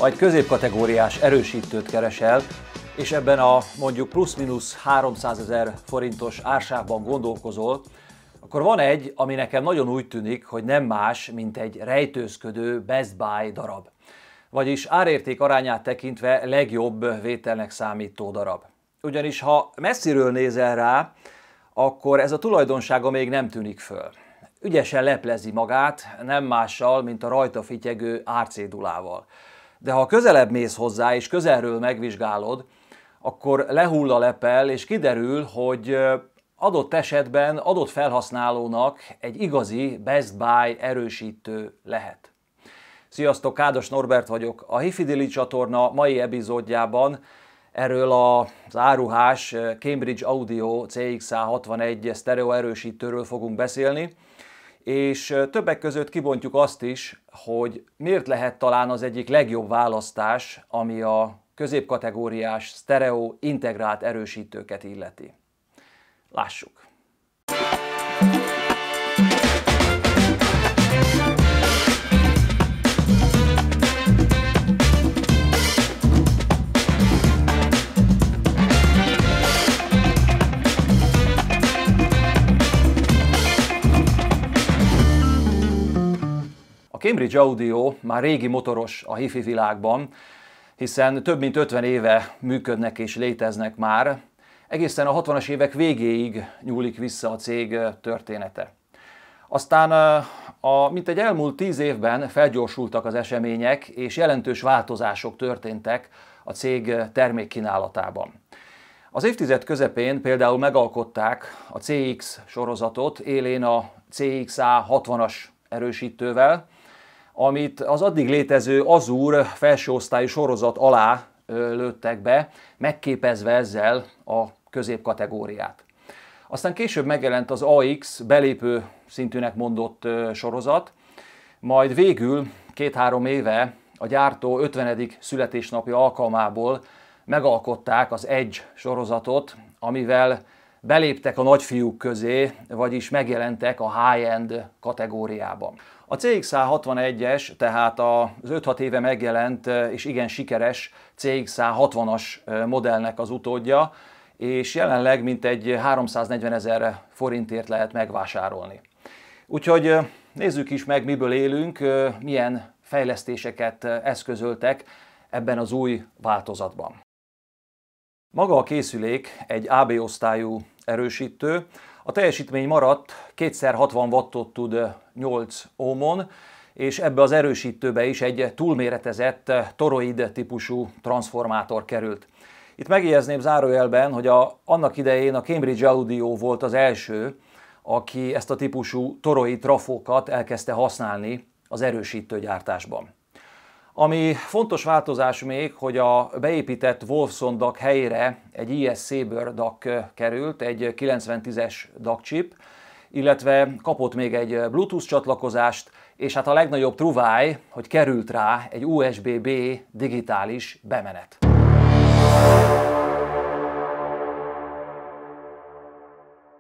Ha egy középkategóriás erősítőt keresel, és ebben a mondjuk plusz-minusz 300 000 forintos ársávban gondolkozol, akkor van egy, ami nekem nagyon úgy tűnik, hogy nem más, mint egy rejtőzködő Best Buy darab. Vagyis árérték arányát tekintve legjobb vételnek számító darab. Ugyanis ha messziről nézel rá, akkor ez a tulajdonsága még nem tűnik föl. Ügyesen leplezi magát, nem mással, mint a rajta fityegő árcédulával. De ha közelebb mész hozzá és közelről megvizsgálod, akkor lehull a lepel és kiderül, hogy adott esetben adott felhasználónak egy igazi Best Buy erősítő lehet. Sziasztok, Kádas Norbert vagyok. A Hifidili csatorna mai epizódjában erről az áruhás Cambridge Audio CX-61 sztereó erősítőről fogunk beszélni, és többek között kibontjuk azt is, hogy miért lehet talán az egyik legjobb választás, ami a középkategóriás sztereó integrált erősítőket illeti. Lássuk! A Cambridge Audio már régi motoros a hifi világban, hiszen több mint 50 éve működnek és léteznek már. Egészen a 60-as évek végéig nyúlik vissza a cég története. Aztán mintegy elmúlt 10 évben felgyorsultak az események, és jelentős változások történtek a cég termékkínálatában. Az évtized közepén például megalkották a CX sorozatot, élén a CX-A60-as erősítővel, amit az addig létező Azure felsőosztályú sorozat alá lőttek be, megképezve ezzel a középkategóriát. Aztán később megjelent az AX belépő szintűnek mondott sorozat, majd végül 2-3 éve a gyártó 50. születésnapja alkalmából megalkották az Edge sorozatot, amivel beléptek a nagyfiúk közé, vagyis megjelentek a high-end kategóriában. A CX-A61-es, tehát az 5-6 éve megjelent és igen sikeres CX-A60-as modellnek az utódja, és jelenleg mintegy 340 000 forintért lehet megvásárolni. Úgyhogy nézzük is meg, miből élünk, milyen fejlesztéseket eszközöltek ebben az új változatban. Maga a készülék egy AB osztályú erősítő, a teljesítmény maradt, 2x60 wattot tud 8 ohmon, és ebbe az erősítőbe is egy túlméretezett toroid típusú transformátor került. Itt megjegyezném zárójelben, hogy annak idején a Cambridge Audio volt az első, aki ezt a típusú toroid trafókat elkezdte használni az erősítőgyártásban. Ami fontos változás még, hogy a beépített Wolfson DAC helyére egy ES Saber DAC került, egy 9010-es DAC chip, illetve kapott még egy Bluetooth csatlakozást, és hát a legnagyobb truváj, hogy került rá egy USB-B digitális bemenet.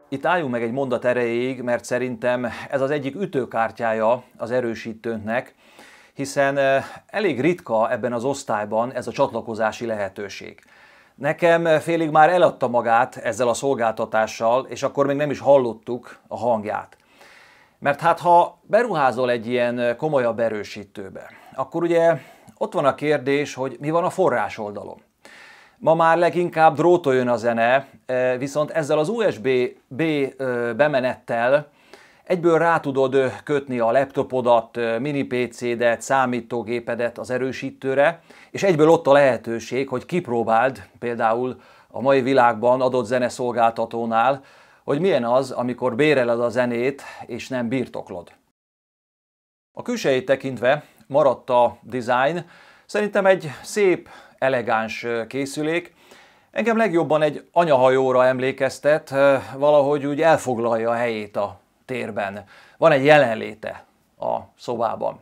Itt álljunk meg egy mondat erejéig, mert szerintem ez az egyik ütőkártyája az erősítőnknek, hiszen elég ritka ebben az osztályban ez a csatlakozási lehetőség. Nekem félig már eladta magát ezzel a szolgáltatással, és akkor még nem is hallottuk a hangját. Mert hát ha beruházol egy ilyen komolyabb erősítőbe, akkor ugye ott van a kérdés, hogy mi van a forrásoldalon. Ma már leginkább drótoljon a zene, viszont ezzel az USB-B bemenettel egyből rá tudod kötni a laptopodat, mini PC-det, számítógépedet az erősítőre, és egyből ott a lehetőség, hogy kipróbáld például a mai világban adott zeneszolgáltatónál, hogy milyen az, amikor béreled a zenét, és nem birtoklod. A külsejét tekintve maradt a design, szerintem egy szép, elegáns készülék. Engem legjobban egy anyahajóra emlékeztet, valahogy úgy elfoglalja a helyét a térben. Van egy jelenléte a szobában.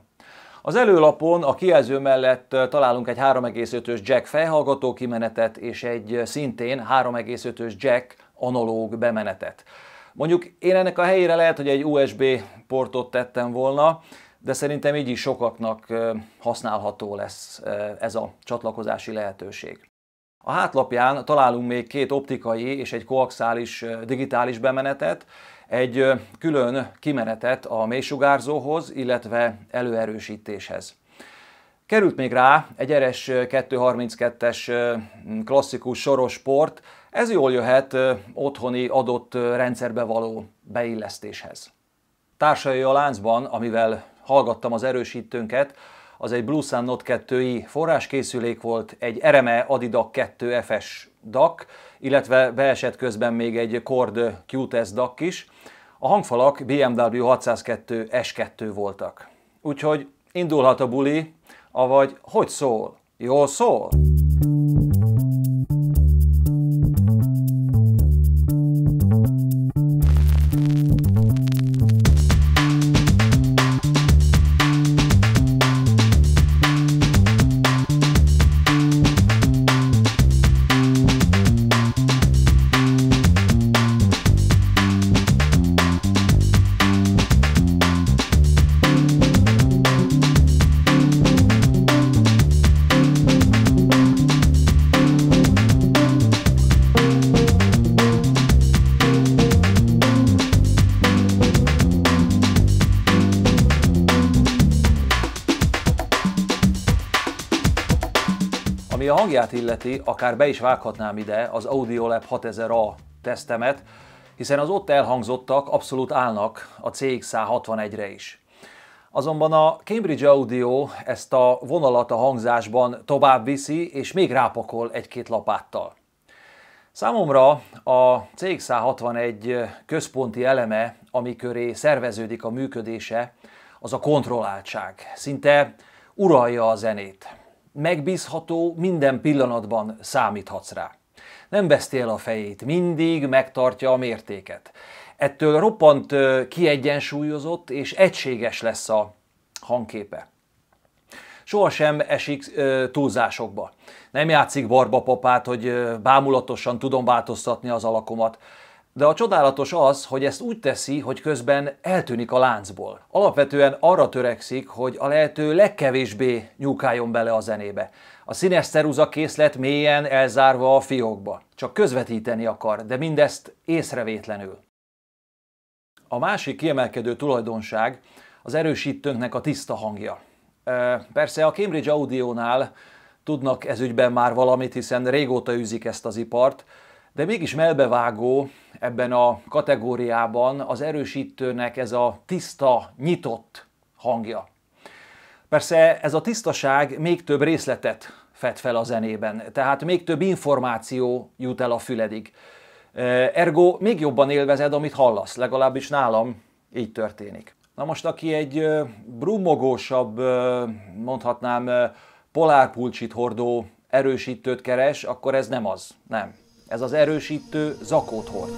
Az előlapon a kijelző mellett találunk egy 3,5-ös jack fejhallgató kimenetet és egy szintén 3,5-ös jack analóg bemenetet. Mondjuk én ennek a helyére lehet, hogy egy USB portot tettem volna, de szerintem így is sokaknak használható lesz ez a csatlakozási lehetőség. A hátlapján találunk még két optikai és egy koaxiális digitális bemenetet, egy külön kimenetet a mélysugárzóhoz, illetve előerősítéshez. Került még rá egy RS232-es klasszikus soros port, ez jól jöhet otthoni adott rendszerbe való beillesztéshez. Társai a láncban, amivel hallgattam az erősítőnket, az egy Bluesun Note 2i forráskészülék volt, egy RME Adidac 2 FS DAC, illetve beesett közben még egy Cord Q-Test DAC is. A hangfalak BMW 602 S2 voltak. Úgyhogy indulhat a buli, avagy hogy szól? Jól szól? Ami a hangját illeti, akár be is vághatnám ide az Audiolab 6000A tesztemet, hiszen az ott elhangzottak abszolút állnak a CX-61-re is. Azonban a Cambridge Audio ezt a vonalat a hangzásban tovább viszi, és még rápakol egy-két lapáttal. Számomra a CX-61 központi eleme, ami köré szerveződik a működése, az a kontrolláltság. Szinte uralja a zenét. Megbízható, minden pillanatban számíthatsz rá. Nem veszti el a fejét, mindig megtartja a mértéket. Ettől roppant kiegyensúlyozott és egységes lesz a hangképe. Sohasem esik túlzásokba. Nem játszik barbapapát, hogy bámulatosan tudom változtatni az alakomat. De a csodálatos az, hogy ezt úgy teszi, hogy közben eltűnik a láncból. Alapvetően arra törekszik, hogy a lehető legkevésbé nyúkáljon bele a zenébe. A színes ceruza készlet mélyen elzárva a fiókba. Csak közvetíteni akar, de mindezt észrevétlenül. A másik kiemelkedő tulajdonság az erősítőnknek a tiszta hangja. Persze a Cambridge Audio-nál tudnak ezügyben már valamit, hiszen régóta űzik ezt az ipart, de mégis melbevágó ebben a kategóriában az erősítőnek ez a tiszta, nyitott hangja. Persze ez a tisztaság még több részletet fed fel a zenében, tehát még több információ jut el a füledig. Ergo még jobban élvezed, amit hallasz, legalábbis nálam így történik. Na most, aki egy brummogósabb, mondhatnám polárpulcsit hordó erősítőt keres, akkor ez nem az, nem. Ez az erősítő zakót hord.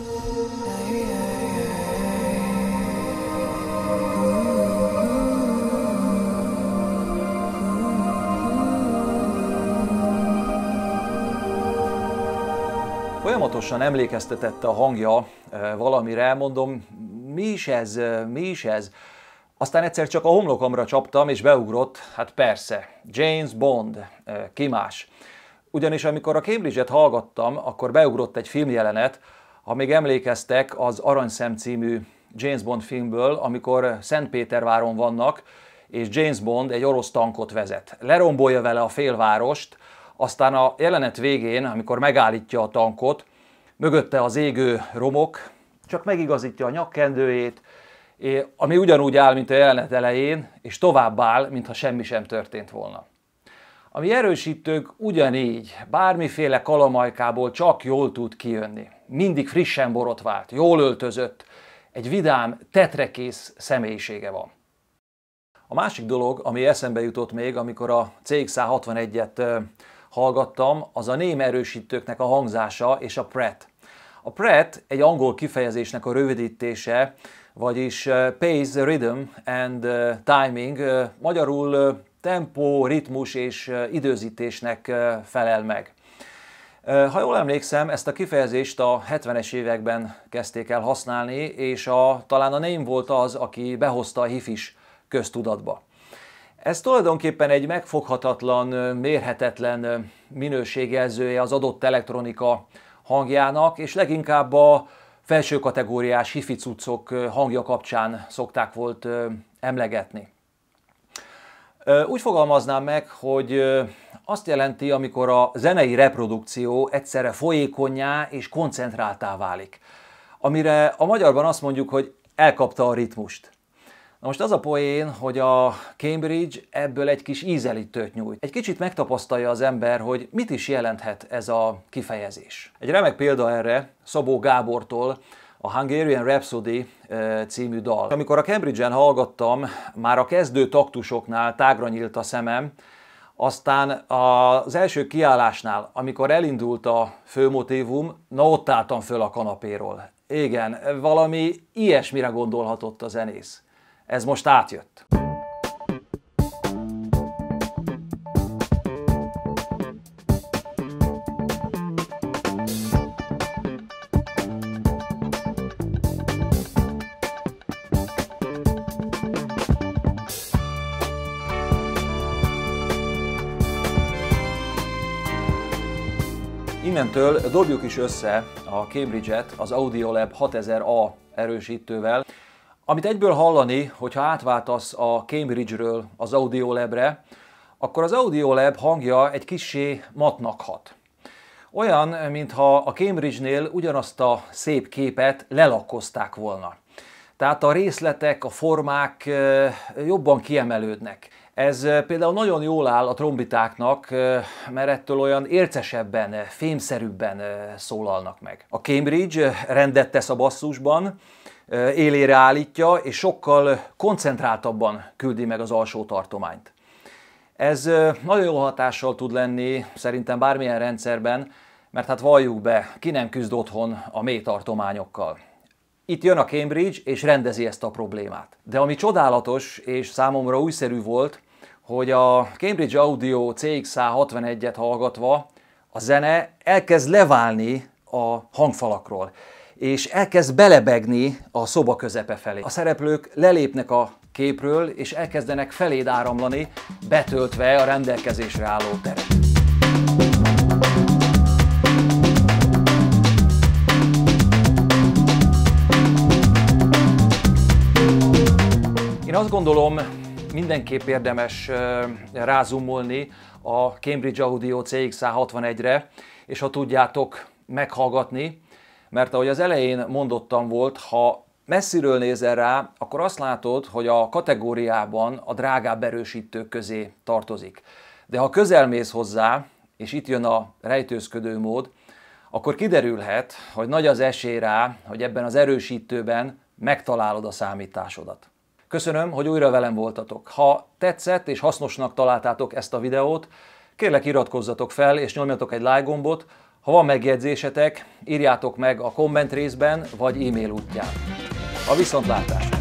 Folyamatosan emlékeztetette a hangja valamire, mondom, mi is ez, mi is ez? Aztán egyszer csak a homlokomra csaptam, és beugrott, hát persze, James Bond, ki más. Ugyanis amikor a Cambridge-et hallgattam, akkor beugrott egy filmjelenet, ha még emlékeztek, az Aranyszem című James Bond filmből, amikor Szentpéterváron vannak, és James Bond egy orosz tankot vezet. Lerombolja vele a félvárost, aztán a jelenet végén, amikor megállítja a tankot, mögötte az égő romok, csak megigazítja a nyakkendőjét, ami ugyanúgy áll, mint a jelenet elején, és tovább áll, mintha semmi sem történt volna. A mi erősítők ugyanígy, bármiféle kalamajkából csak jól tud kijönni. Mindig frissen borotvált, jól öltözött, egy vidám, tetrekész személyisége van. A másik dolog, ami eszembe jutott még, amikor a CX-61-et hallgattam, az a ném erősítőknek a hangzása és a Pret. A Pret egy angol kifejezésnek a rövidítése, vagyis Pace, Rhythm and Timing, magyarul tempó, ritmus és időzítésnek felel meg. Ha jól emlékszem, ezt a kifejezést a 70-es években kezdték el használni, és talán a Name volt az, aki behozta a hifis köztudatba. Ez tulajdonképpen egy megfoghatatlan, mérhetetlen minőségjelzője az adott elektronika hangjának, és leginkább a felső kategóriás hifi cuccok hangja kapcsán szokták volt emlegetni. Úgy fogalmaznám meg, hogy azt jelenti, amikor a zenei reprodukció egyszerre folyékonnyá és koncentráltá válik, amire a magyarban azt mondjuk, hogy elkapta a ritmust. Na most az a poén, hogy a Cambridge ebből egy kis ízelítőt nyújt. Egy kicsit megtapasztalja az ember, hogy mit is jelenthet ez a kifejezés. Egy remek példa erre Szabó Gábortól a Hungarian Rhapsody című dal. Amikor a Cambridge-en hallgattam, már a kezdő taktusoknál tágra nyílt a szemem, aztán az első kiállásnál, amikor elindult a főmotívum, na ott álltam föl a kanapéról. Igen, valami ilyesmire gondolhatott a zenész. Ez most átjött. Innentől dobjuk is össze a Cambridge-et az Audiolab 6000A erősítővel, amit egyből hallani, hogyha átváltasz a Cambridge-ről az Audiolabre, akkor az Audiolab hangja egy kissé matnak hat. Olyan, mintha a Cambridge-nél ugyanazt a szép képet lelakkozták volna. Tehát a részletek, a formák jobban kiemelődnek. Ez például nagyon jól áll a trombitáknak, mert ettől olyan ércesebben, fémszerűbben szólalnak meg. A Cambridge rendet tesz a basszusban, élére állítja, és sokkal koncentráltabban küldi meg az alsó tartományt. Ez nagyon jó hatással tud lenni szerintem bármilyen rendszerben, mert hát valljuk be, ki nem küzd otthon a mély tartományokkal. Itt jön a Cambridge, és rendezi ezt a problémát. De ami csodálatos, és számomra újszerű volt, hogy a Cambridge Audio CX-61-et hallgatva a zene elkezd leválni a hangfalakról, és elkezd belebegni a szoba közepe felé. A szereplők lelépnek a képről, és elkezdenek feléd áramlani, betöltve a rendelkezésre álló teret. Én azt gondolom, mindenképp érdemes rázumolni a Cambridge Audio CX-61-re, és ha tudjátok, meghallgatni, mert ahogy az elején mondottam volt, ha messziről nézel rá, akkor azt látod, hogy a kategóriában a drágább erősítők közé tartozik. De ha közel mész hozzá, és itt jön a rejtőzködő mód, akkor kiderülhet, hogy nagy az esély rá, hogy ebben az erősítőben megtalálod a számításodat. Köszönöm, hogy újra velem voltatok. Ha tetszett és hasznosnak találtátok ezt a videót, kérlek iratkozzatok fel és nyomjatok egy like gombot. Ha van megjegyzésetek, írjátok meg a komment részben vagy e-mail útján. A viszontlátásra!